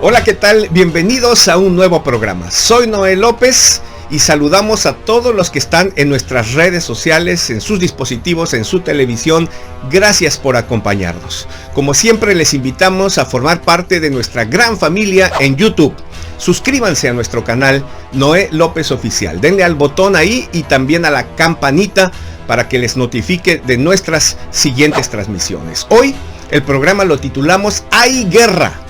Hola, ¿qué tal? Bienvenidos a un nuevo programa. Soy Noé López y saludamos a todos los que están en nuestras redes sociales, en sus dispositivos, en su televisión. Gracias por acompañarnos. Como siempre, les invitamos a formar parte de nuestra gran familia en YouTube. Suscríbanse a nuestro canal Noé López Oficial. Denle al botón ahí y también a la campanita para que les notifique de nuestras siguientes transmisiones. Hoy el programa lo titulamos Hay Guerra.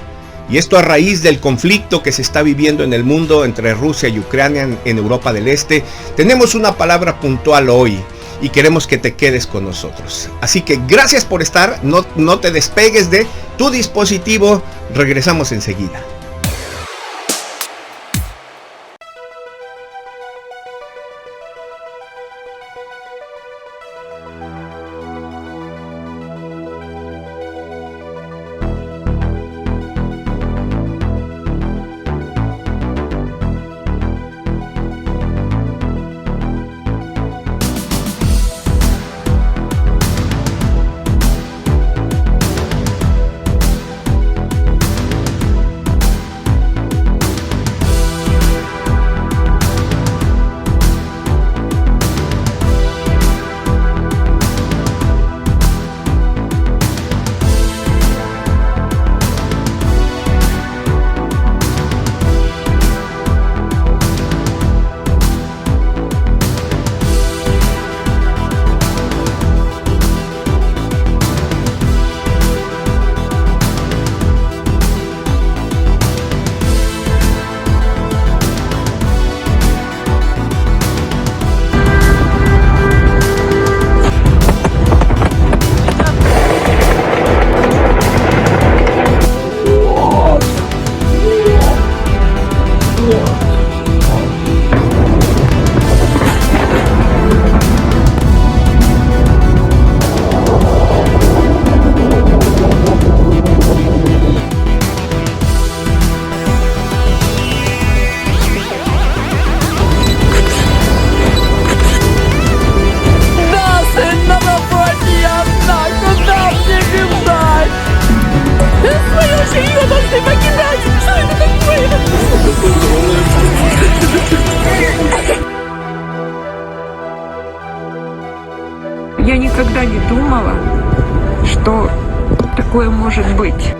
Y esto a raíz del conflicto que se está viviendo en el mundo entre Rusia y Ucrania en Europa del Este. Tenemos una palabra puntual hoy y queremos que te quedes con nosotros. Así que gracias por estar, no te despegues de tu dispositivo, regresamos enseguida. Я никогда не думала, что такое может быть.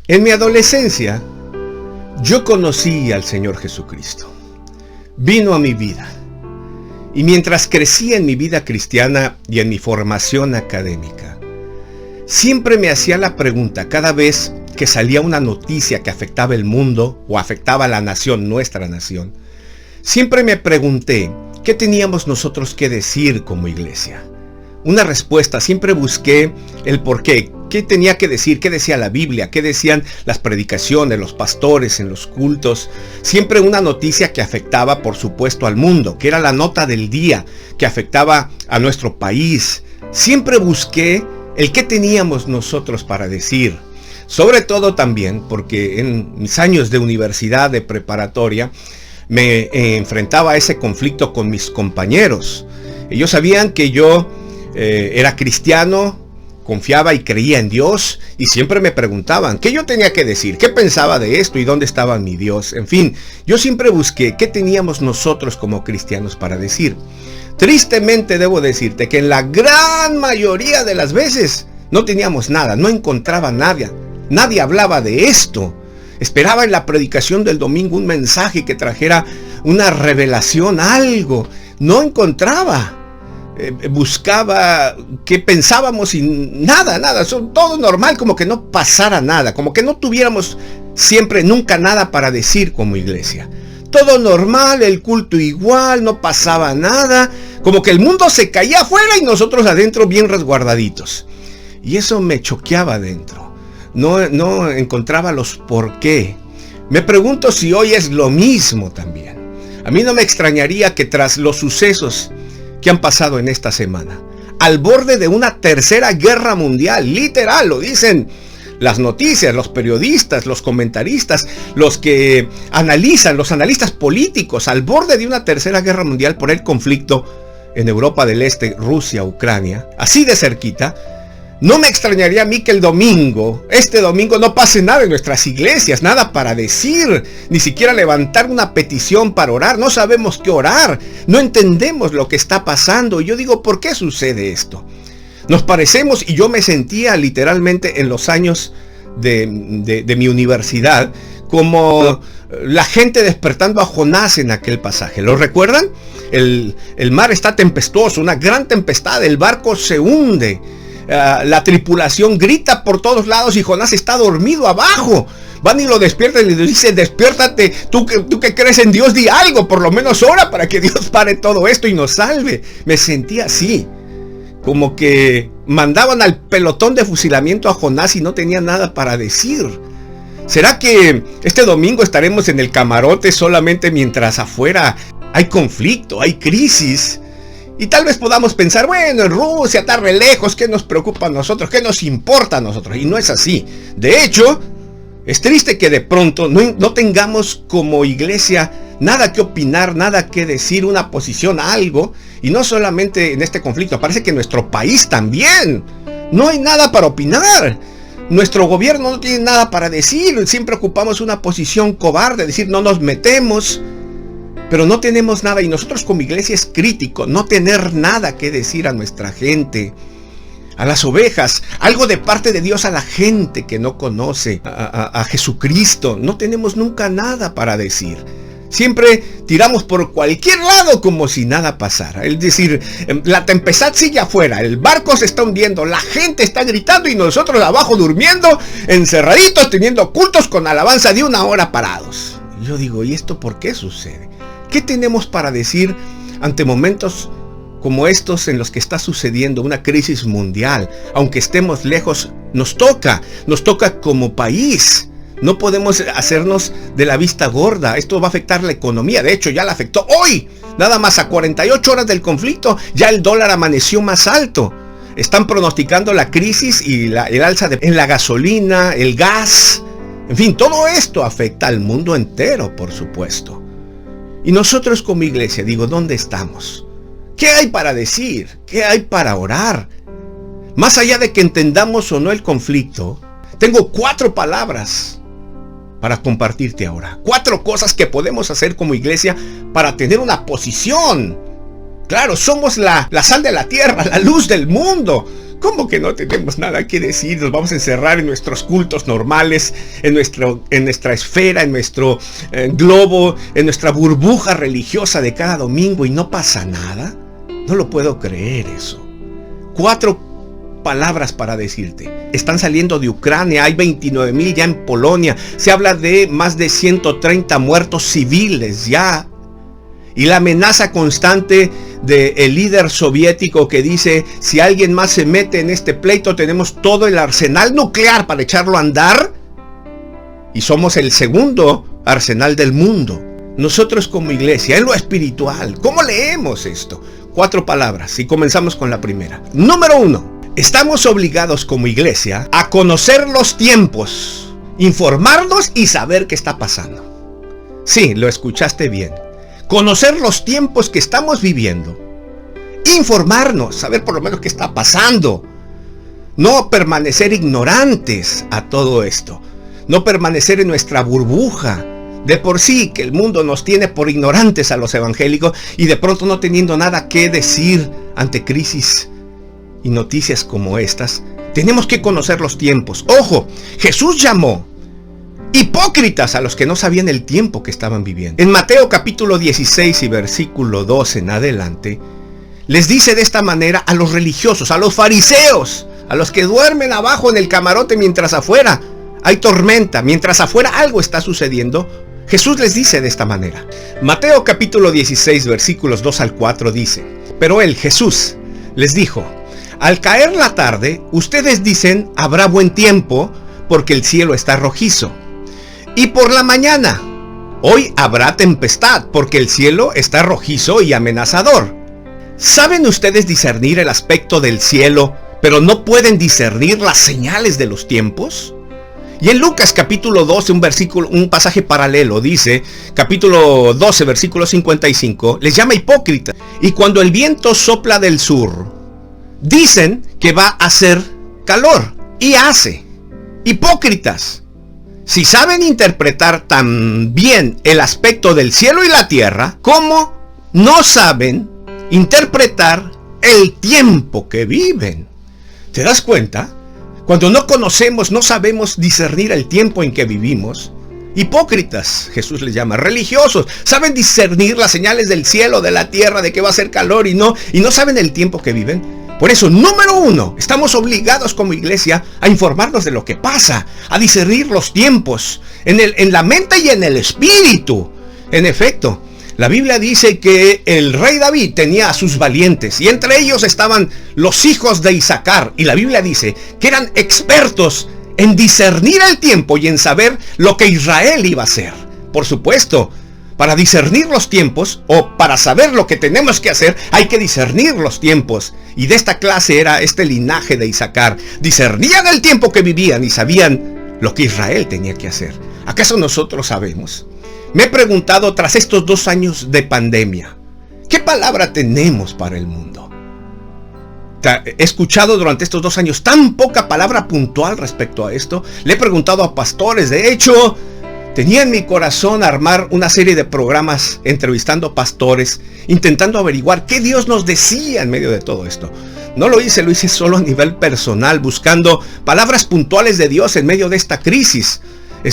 En mi adolescencia, yo conocí al Señor Jesucristo. Vino a mi vida. Y mientras crecía en mi vida cristiana y en mi formación académica, siempre me hacía la pregunta cada vez que salía una noticia que afectaba el mundo o afectaba a la nación, nuestra nación. Siempre me pregunté, ¿qué teníamos nosotros que decir como iglesia? Una respuesta, siempre busqué el por qué. ¿Qué tenía que decir? ¿Qué decía la Biblia? ¿Qué decían las predicaciones, los pastores en los cultos? Siempre una noticia que afectaba, por supuesto, al mundo, que era la nota del día, que afectaba a nuestro país. Siempre busqué el qué teníamos nosotros para decir. Sobre todo también porque en mis años de universidad, de preparatoria, me enfrentaba a ese conflicto con mis compañeros. Ellos sabían que yo era cristiano, confiaba y creía en Dios, y siempre me preguntaban qué yo tenía que decir, qué pensaba de esto y dónde estaba mi Dios. En fin, yo siempre busqué qué teníamos nosotros como cristianos para decir. Tristemente debo decirte que en la gran mayoría de las veces no teníamos nada, no encontraba nada, nadie hablaba de esto. Esperaba en la predicación del domingo un mensaje que trajera una revelación, algo. No encontraba. Buscaba qué pensábamos y nada, todo normal, como que no pasara nada, como que no tuviéramos siempre, nunca nada para decir como iglesia. Todo normal, el culto igual, no pasaba nada, como que el mundo se caía afuera y nosotros adentro bien resguardaditos. Y eso me choqueaba adentro. No encontraba los por qué. Me pregunto si hoy es lo mismo también. A mí no me extrañaría que tras los sucesos que han pasado en esta semana, al borde de una tercera guerra mundial, literal, lo dicen las noticias, los periodistas, los comentaristas, los que analizan, los analistas políticos, al borde de una tercera guerra mundial por el conflicto en Europa del Este, Rusia, Ucrania, así de cerquita. No me extrañaría a mí que este domingo no pase nada en nuestras iglesias, nada para decir, ni siquiera levantar una petición para orar. No sabemos qué orar, no entendemos lo que está pasando. Y yo digo, ¿por qué sucede esto? Nos parecemos, y yo me sentía literalmente en los años de mi universidad, como la gente despertando a Jonás en aquel pasaje. ¿Lo recuerdan? El mar está tempestuoso, una gran tempestad, el barco se hunde. La tripulación grita por todos lados y Jonás está dormido abajo. Van y lo despiertan y le dicen, despiértate, tú que crees en Dios, di algo, por lo menos ora para que Dios pare todo esto y nos salve. Me sentía así, como que mandaban al pelotón de fusilamiento a Jonás y no tenía nada para decir. ¿Será que este domingo estaremos en el camarote solamente mientras afuera hay conflicto, hay crisis? Y tal vez podamos pensar, bueno, en Rusia está re lejos, ¿qué nos preocupa a nosotros? ¿Qué nos importa a nosotros? Y no es así. De hecho, es triste que de pronto no tengamos como iglesia nada que opinar, nada que decir, una posición, algo. Y no solamente en este conflicto, parece que en nuestro país también no hay nada para opinar. Nuestro gobierno no tiene nada para decir. Siempre ocupamos una posición cobarde, decir no nos metemos. Pero no tenemos nada, y nosotros como iglesia es crítico no tener nada que decir a nuestra gente, a las ovejas, algo de parte de Dios a la gente que no conoce a Jesucristo. No tenemos nunca nada para decir. Siempre tiramos por cualquier lado como si nada pasara. Es decir, la tempestad sigue afuera, el barco se está hundiendo, la gente está gritando y nosotros abajo durmiendo, encerraditos, teniendo cultos con alabanza de 1 hora parados. Yo digo, ¿y esto por qué sucede? ¿Qué tenemos para decir ante momentos como estos en los que está sucediendo una crisis mundial? Aunque estemos lejos, nos toca como país. No podemos hacernos de la vista gorda. Esto va a afectar la economía. De hecho, ya la afectó hoy. Nada más a 48 horas del conflicto, ya el dólar amaneció más alto. Están pronosticando la crisis y el alza en la gasolina, el gas. En fin, todo esto afecta al mundo entero, por supuesto. Y nosotros como iglesia, digo, ¿dónde estamos? ¿Qué hay para decir? ¿Qué hay para orar? Más allá de que entendamos o no el conflicto, tengo 4 palabras para compartirte ahora. 4 cosas que podemos hacer como iglesia para tener una posición. Claro, somos la sal de la tierra, la luz del mundo. ¿Cómo que no tenemos nada que decir? Nos vamos a encerrar en nuestros cultos normales, en nuestra esfera, en nuestro globo, en nuestra burbuja religiosa de cada domingo y no pasa nada. No lo puedo creer eso. 4 palabras para decirte. Están saliendo de Ucrania, hay 29,000 ya en Polonia. Se habla de más de 130 muertos civiles ya. Y la amenaza constante del líder soviético que dice, si alguien más se mete en este pleito, tenemos todo el arsenal nuclear para echarlo a andar. Y somos el segundo arsenal del mundo. Nosotros como iglesia, en lo espiritual, ¿cómo leemos esto? 4 palabras y comenzamos con la primera. Número 1. Estamos obligados como iglesia a conocer los tiempos, informarnos y saber qué está pasando. Sí, lo escuchaste bien. Conocer los tiempos que estamos viviendo, informarnos, saber por lo menos qué está pasando, no permanecer ignorantes a todo esto, no permanecer en nuestra burbuja. De por sí que el mundo nos tiene por ignorantes a los evangélicos y de pronto no teniendo nada que decir ante crisis y noticias como estas, tenemos que conocer los tiempos. Ojo, Jesús llamó hipócritas a los que no sabían el tiempo que estaban viviendo. En Mateo capítulo 16 y versículo 12 en adelante, les dice de esta manera a los religiosos, a los fariseos, a los que duermen abajo en el camarote mientras afuera hay tormenta, mientras afuera algo está sucediendo. Jesús les dice de esta manera. Mateo capítulo 16 versículos 2 al 4 dice, pero él, Jesús, les dijo, al caer la tarde, ustedes dicen, habrá buen tiempo, porque el cielo está rojizo. Y por la mañana, hoy habrá tempestad, porque el cielo está rojizo y amenazador. ¿Saben ustedes discernir el aspecto del cielo, pero no pueden discernir las señales de los tiempos? Y en Lucas capítulo 12, un pasaje paralelo, dice, capítulo 12, versículo 55, les llama hipócritas. Y cuando el viento sopla del sur, dicen que va a hacer calor, y hace. Hipócritas. Si saben interpretar tan bien el aspecto del cielo y la tierra, ¿cómo no saben interpretar el tiempo que viven? ¿Te das cuenta? Cuando no conocemos, no sabemos discernir el tiempo en que vivimos. Hipócritas, Jesús les llama, religiosos, saben discernir las señales del cielo, de la tierra, de que va a hacer calor y no saben el tiempo que viven. Por eso, número uno, estamos obligados como iglesia a informarnos de lo que pasa, a discernir los tiempos, en la mente y en el espíritu. En efecto, la Biblia dice que el rey David tenía a sus valientes, y entre ellos estaban los hijos de Isaacar, y la Biblia dice que eran expertos en discernir el tiempo y en saber lo que Israel iba a hacer. Por supuesto, para discernir los tiempos, o para saber lo que tenemos que hacer, hay que discernir los tiempos. Y de esta clase era este linaje de Isaacar. Discernían el tiempo que vivían y sabían lo que Israel tenía que hacer. ¿Acaso nosotros sabemos? Me he preguntado tras estos 2 años de pandemia, ¿qué palabra tenemos para el mundo? He escuchado durante estos 2 años tan poca palabra puntual respecto a esto. Le he preguntado a pastores. De hecho, tenía en mi corazón armar una serie de programas entrevistando pastores, intentando averiguar qué Dios nos decía en medio de todo esto. No lo hice solo a nivel personal, buscando palabras puntuales de Dios en medio de esta crisis.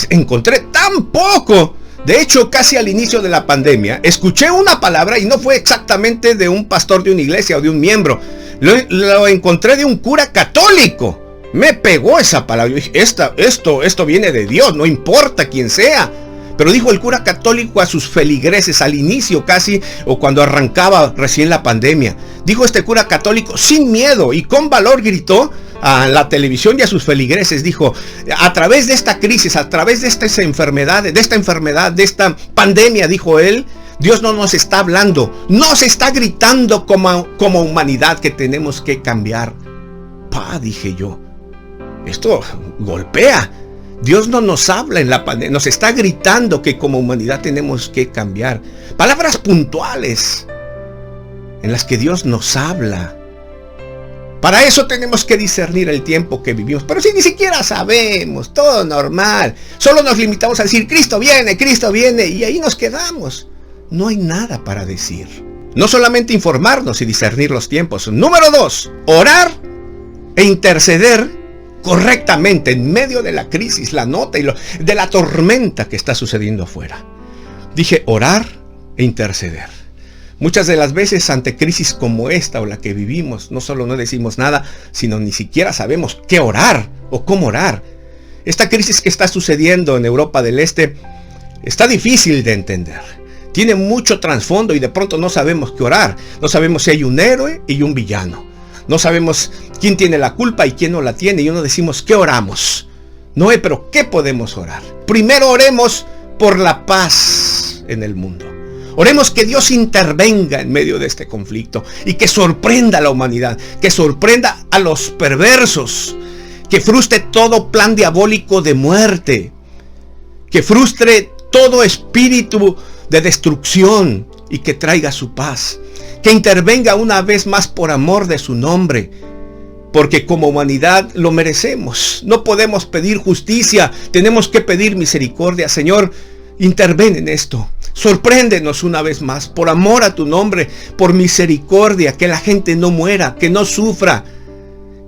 Encontré tan poco. De hecho, casi al inicio de la pandemia, escuché una palabra y no fue exactamente de un pastor de una iglesia o de un miembro. Lo encontré de un cura católico. Me pegó esa palabra. Yo dije, esto viene de Dios, no importa quién sea. Pero dijo el cura católico a sus feligreses al inicio casi, o cuando arrancaba recién la pandemia. Dijo este cura católico sin miedo y con valor, gritó a la televisión y a sus feligreses. Dijo, a través de esta crisis, a través de esta enfermedad, de esta pandemia, dijo él, Dios no nos está hablando, nos está gritando como humanidad que tenemos que cambiar. Dije yo, esto golpea. Dios no nos habla en la pandemia, nos está gritando que como humanidad tenemos que cambiar. Palabras puntuales en las que Dios nos habla. Para eso tenemos que discernir el tiempo que vivimos. Pero si ni siquiera sabemos, todo normal. Solo nos limitamos a decir, Cristo viene, y ahí nos quedamos. No hay nada para decir. No solamente informarnos y discernir los tiempos. Número 2, orar e interceder correctamente en medio de la crisis, la nota y de la tormenta que está sucediendo afuera. Dije orar e interceder. Muchas de las veces ante crisis como esta o la que vivimos, no solo no decimos nada, sino ni siquiera sabemos qué orar o cómo orar. Esta crisis que está sucediendo en Europa del Este está difícil de entender. Tiene mucho trasfondo y de pronto no sabemos qué orar. No sabemos si hay un héroe y un villano. No sabemos quién tiene la culpa y quién no la tiene. Y uno decimos, ¿qué oramos? Noé, pero ¿qué podemos orar? Primero oremos por la paz en el mundo. Oremos que Dios intervenga en medio de este conflicto y que sorprenda a la humanidad, que sorprenda a los perversos, que frustre todo plan diabólico de muerte, que frustre todo espíritu de destrucción y que traiga su paz, que intervenga una vez más por amor de su nombre, porque como humanidad lo merecemos. No podemos pedir justicia, tenemos que pedir misericordia. Señor, interven en esto. Sorpréndenos una vez más, por amor a tu nombre, por misericordia, que la gente no muera, que no sufra.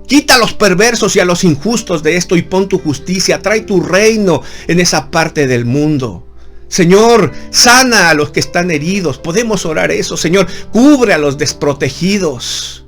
Quita a los perversos y a los injustos de esto y pon tu justicia, trae tu reino en esa parte del mundo. Señor, sana a los que están heridos, podemos orar eso. Señor, cubre a los desprotegidos.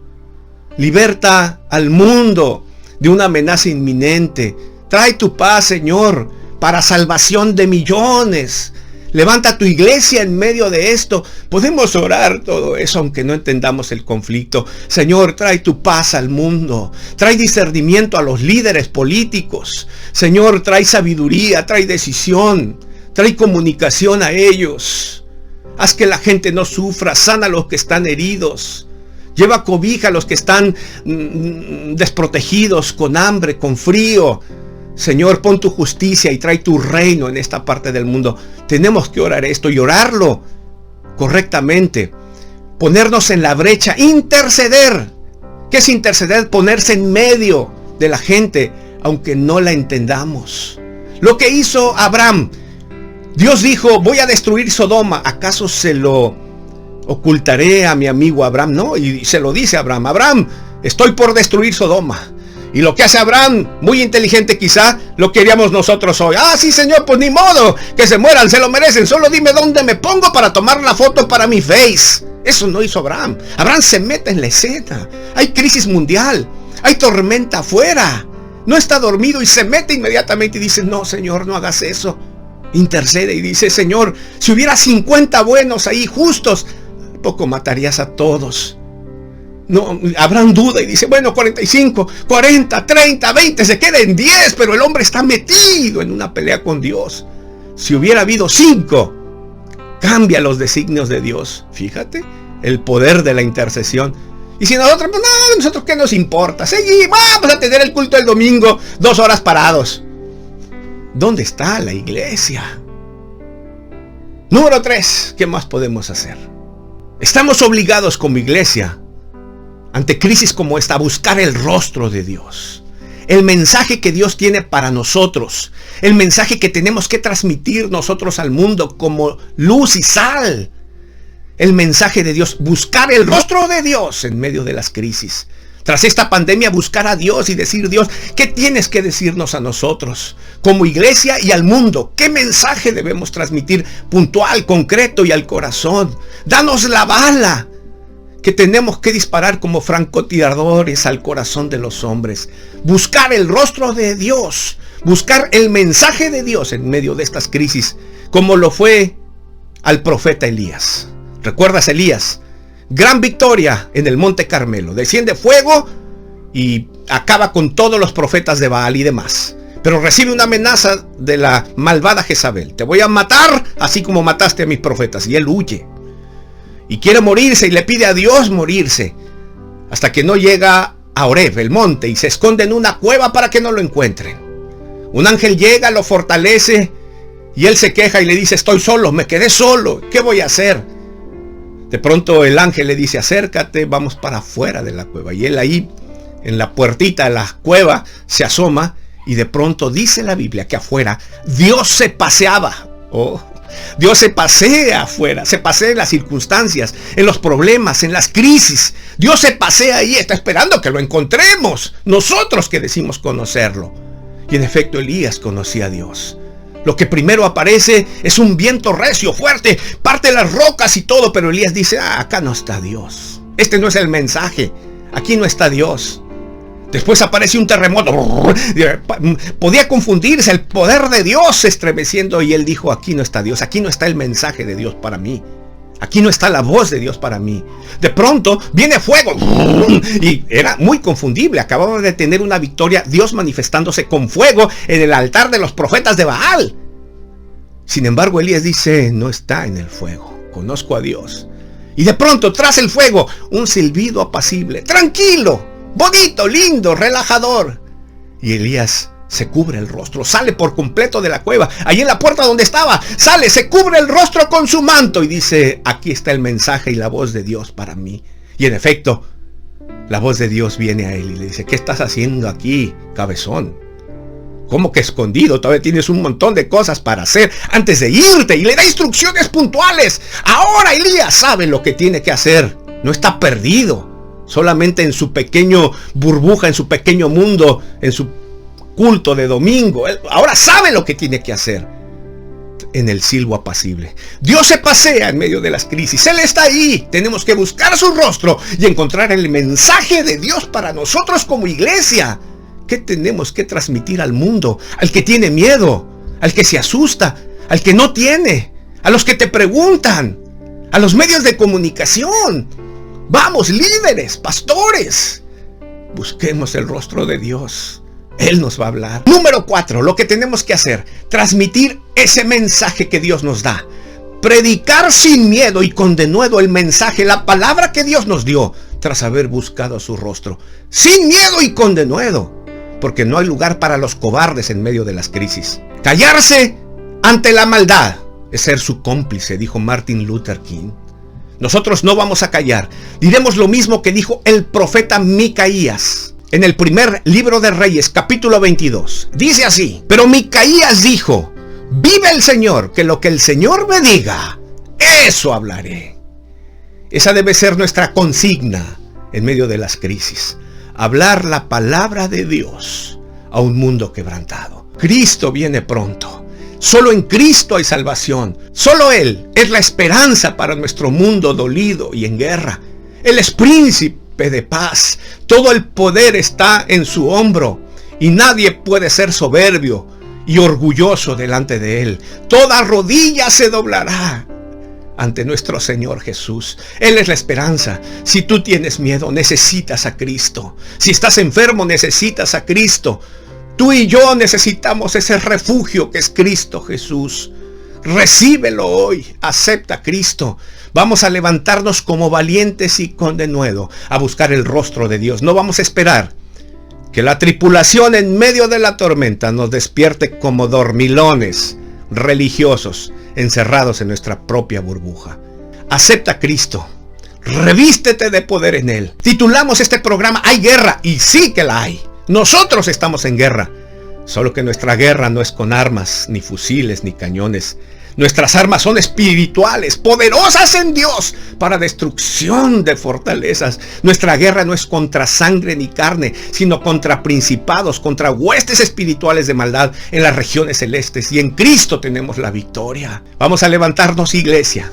Liberta al mundo de una amenaza inminente. Trae tu paz, Señor, para salvación de millones. Levanta tu iglesia en medio de esto. Podemos orar todo eso aunque no entendamos el conflicto. Señor, trae tu paz al mundo. Trae discernimiento a los líderes políticos. Señor, trae sabiduría, trae decisión. Trae comunicación a ellos. Haz que la gente no sufra. Sana a los que están heridos. Lleva cobija a los que están desprotegidos, con hambre, con frío. Señor, pon tu justicia y trae tu reino en esta parte del mundo. Tenemos que orar esto y orarlo correctamente. Ponernos en la brecha, interceder. ¿Qué es interceder? Ponerse en medio de la gente, aunque no la entendamos. Lo que hizo Abraham. Dios dijo, voy a destruir Sodoma. ¿Acaso se lo ocultaré a mi amigo Abraham? No, y se lo dice a Abraham. Abraham, estoy por destruir Sodoma. Y lo que hace Abraham, muy inteligente quizá, lo queríamos nosotros hoy. Ah, sí, Señor, pues ni modo, que se mueran, se lo merecen. Solo dime dónde me pongo para tomar la foto para mi Face. Eso no hizo Abraham. Abraham se mete en la escena. Hay crisis mundial, hay tormenta afuera. No está dormido y se mete inmediatamente y dice, no, Señor, no hagas eso. Intercede y dice, Señor, si hubiera 50 buenos ahí, justos, poco matarías a todos. No, Abraham duda y dice, bueno, 45, 40, 30, 20, se queda en 10, pero el hombre está metido en una pelea con Dios. Si hubiera habido 5, cambia los designios de Dios. Fíjate, el poder de la intercesión. Y si nosotros, pues nada, nosotros qué nos importa, seguimos, vamos a tener el culto el domingo, 2 horas parados. ¿Dónde está la iglesia? Número 3, ¿qué más podemos hacer? Estamos obligados como iglesia, ante crisis como esta, a buscar el rostro de Dios. El mensaje que Dios tiene para nosotros. El mensaje que tenemos que transmitir nosotros al mundo como luz y sal. El mensaje de Dios. Buscar el rostro de Dios en medio de las crisis. Tras esta pandemia, buscar a Dios y decir, Dios, ¿qué tienes que decirnos a nosotros como iglesia y al mundo? ¿Qué mensaje debemos transmitir puntual, concreto y al corazón? Danos la bala que tenemos que disparar como francotiradores al corazón de los hombres. Buscar el rostro de Dios, buscar el mensaje de Dios en medio de estas crisis, como lo fue al profeta Elías. ¿Recuerdas Elías? Gran victoria en el Monte Carmelo. Desciende fuego y acaba con todos los profetas de Baal y demás. Pero recibe una amenaza de la malvada Jezabel. Te voy a matar así como mataste a mis profetas. Y él huye. Y quiere morirse y le pide a Dios morirse. Hasta que no llega a Oreb, el monte, y se esconde en una cueva para que no lo encuentren. Un ángel llega, lo fortalece y él se queja y le dice, estoy solo, me quedé solo, ¿qué voy a hacer? De pronto el ángel le dice, acércate, vamos para afuera de la cueva. Y él ahí, en la puertita de la cueva, se asoma y de pronto dice la Biblia que afuera Dios se paseaba. Oh, Dios se pasea afuera, se pasea en las circunstancias, en los problemas, en las crisis. Dios se pasea ahí, está esperando que lo encontremos, nosotros que decimos conocerlo. Y en efecto Elías conocía a Dios. Lo que primero aparece es un viento recio, fuerte, parte las rocas y todo, pero Elías dice, acá no está Dios. Este no es el mensaje, aquí no está Dios. Después aparece un terremoto, podía confundirse, el poder de Dios estremeciendo, y él dijo, aquí no está Dios, aquí no está el mensaje de Dios para mí. Aquí no está la voz de Dios para mí. De pronto viene fuego y era muy confundible. Acababa de tener una victoria, Dios manifestándose con fuego en el altar de los profetas de Baal. Sin embargo, Elías dice, no está en el fuego, conozco a Dios. Y de pronto, tras el fuego, un silbido apacible, tranquilo, bonito, lindo, relajador. Y Elías se cubre el rostro, sale por completo de la cueva, ahí en la puerta donde estaba, sale, se cubre el rostro con su manto y dice, aquí está el mensaje y la voz de Dios para mí. Y en efecto, la voz de Dios viene a él y le dice, ¿qué estás haciendo aquí, cabezón? ¿Cómo que escondido? Todavía tienes un montón de cosas para hacer antes de irte. Y le da instrucciones puntuales. Ahora Elías sabe lo que tiene que hacer, no está perdido, solamente en su pequeño burbuja, en su pequeño mundo, en su culto de domingo. Él ahora sabe lo que tiene que hacer. En el silbo apacible, Dios se pasea en medio de las crisis. Él está ahí. Tenemos que buscar su rostro y encontrar el mensaje de Dios para nosotros como iglesia. ¿Qué tenemos que transmitir al mundo? Al que tiene miedo, al que se asusta, al que no tiene, a los que te preguntan, a los medios de comunicación. Vamos, líderes, pastores, busquemos el rostro de Dios. Él nos va a hablar. Número 4, lo que tenemos que hacer, transmitir ese mensaje que Dios nos da. Predicar sin miedo y con denuedo el mensaje, la palabra que Dios nos dio, tras haber buscado su rostro. Sin miedo y con denuedo. porque no hay lugar para los cobardes en medio de las crisis. Callarse ante la maldad es ser su cómplice, dijo Martin Luther King. Nosotros no vamos a callar. Diremos lo mismo que dijo el profeta Micaías en el primer libro de Reyes, capítulo 22. Dice así: pero Micaías dijo: vive el Señor, que lo que el Señor me diga, eso hablaré. Esa debe ser nuestra consigna en medio de las crisis. Hablar la palabra de Dios a un mundo quebrantado. Cristo viene pronto. Solo en Cristo hay salvación. Solo Él es la esperanza para nuestro mundo dolido y en guerra. Él es príncipe de paz. Todo el poder está en su hombro y nadie puede ser soberbio y orgulloso delante de Él. Toda rodilla se doblará ante nuestro Señor Jesús. Él es la esperanza. Si tú tienes miedo, necesitas a Cristo. Si estás enfermo, necesitas a Cristo. Tú y yo necesitamos ese refugio que es Cristo Jesús. Recíbelo hoy, acepta a Cristo. Vamos a levantarnos como valientes y con denuedo a buscar el rostro de Dios. No vamos a esperar que la tripulación en medio de la tormenta nos despierte como dormilones religiosos encerrados en nuestra propia burbuja. Acepta a Cristo. Revístete de poder en Él. Titulamos este programa "Hay guerra", y sí que la hay. Nosotros estamos en guerra. Solo que nuestra guerra no es con armas, ni fusiles, ni cañones. Nuestras armas son espirituales, poderosas en Dios para destrucción de fortalezas. Nuestra guerra no es contra sangre ni carne, sino contra principados, contra huestes espirituales de maldad en las regiones celestes. Y en Cristo tenemos la victoria. Vamos a levantarnos, iglesia,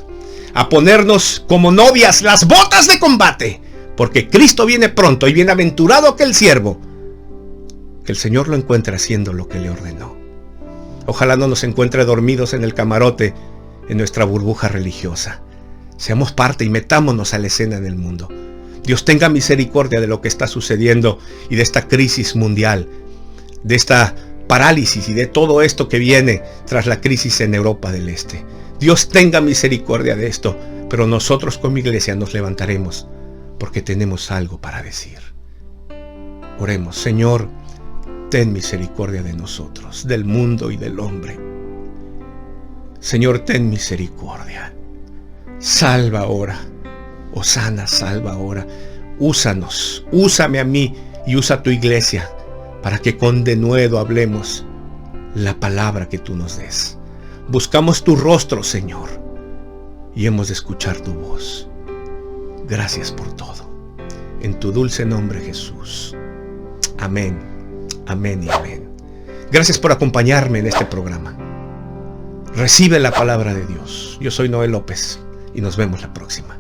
a ponernos como novias las botas de combate, porque Cristo viene pronto, y bienaventurado aquel siervo que el Señor lo encuentre haciendo lo que le ordenó. Ojalá no nos encuentre dormidos en el camarote, en nuestra burbuja religiosa. Seamos parte y metámonos a la escena en el mundo. Dios tenga misericordia de lo que está sucediendo y de esta crisis mundial, de esta parálisis y de todo esto que viene tras la crisis en Europa del Este. Dios tenga misericordia de esto, pero nosotros como iglesia nos levantaremos porque tenemos algo para decir. Oremos. Señor, ten misericordia de nosotros, del mundo y del hombre. Señor, ten misericordia. Salva ahora. Hosana, salva ahora. Úsanos, úsame a mí y usa a tu iglesia para que con denuedo hablemos la palabra que tú nos des. Buscamos tu rostro, Señor, y hemos de escuchar tu voz. Gracias por todo. En tu dulce nombre, Jesús. Amén. Amén y amén. Gracias por acompañarme en este programa. Recibe la palabra de Dios. Yo soy Noel López y nos vemos la próxima.